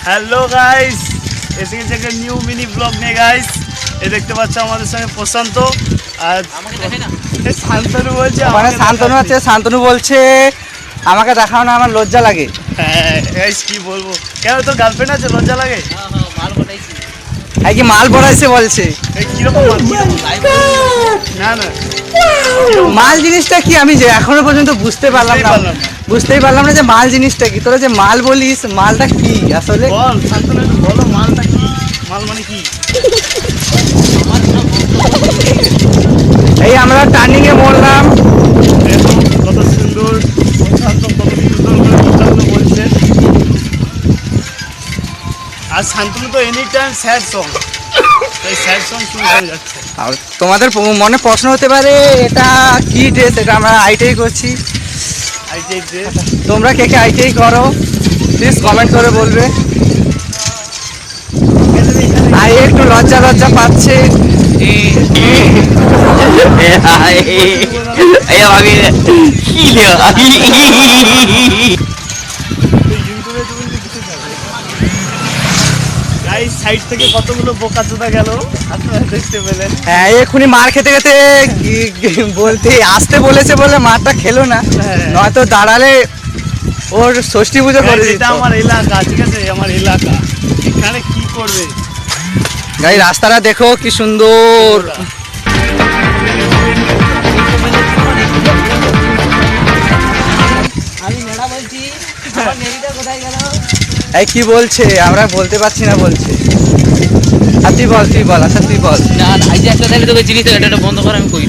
Hello guys, এসে গেছে একটা নিউ মিনি ব্লগ নিয়ে গাইস। এই দেখতে পাচ্ছ আমাদের সঙ্গে প্রশান্ত আর শান্তনু বলছে। ওখানে শান্তনু আছে, শান্তনু বলছে আমাকে দেখাও না, আমার লজ্জা লাগে। হ্যাঁ গাইস, কি বলবো, কেন তোর গার্লফ্রেন্ড আছে লজ্জা লাগে? এই কি মাল পড়াইছে বলছে। এই কিরকম মাল? না না, মাল জিনিসটা কি আমি যে এখনো পর্যন্ত বুঝতে পারলাম না, বুঝতেই পারলাম না যে মাল জিনিসটা কি। তোরা যে মাল বলিস, মালটা কি আসলে বল শান্তনু, একটু বলো মালটা কি, মাল মানে কি? এই আমরা টার্নিং এ মরলাম। দেখো কত সুন্দর প্রশান্ত, কত সুন্দর করে প্রশান্ত বলছে। আর শান্তনু তো এনি টাইম স্যাড সং, এই স্যাড সং শুরু হয়ে যাচ্ছে। আর তোমাদের মনে প্রশ্ন হতে পারে এটা কি ড্রেস, এটা আমরা আইটিআই করছি। ITI dress? তোমরা কে কে আইটিআই করো প্লিজ কমেন্ট করে বলবে। আর একটু লজ্জা লজ্জা পাচ্ছে। সাইড থেকে কতগুলো বোকাচোদা গেল আপনারা দেখতে পেলেন। হ্যাঁ, এক্ষুনি মার খেতে খেতে বলতে আসতে বলেছে বলে মারটা খেলো না, নয়তো দাঁড়ালে ওর ষষ্ঠী পুজো করে দিত। এটা আমার এলাকা, ঠিক আছে, আমার এলাকা, এখানে কি করবে গাই? রাস্তাটা দেখো কি সুন্দর। এই কি বলছে আমরা বলতে পারছি না বলছে। আর তুই বল, তুই বল, আচ্ছা তুই বল। না এই যে একটা তাহলে তোকে জিনিস এটা বন্ধ করা আমি করি।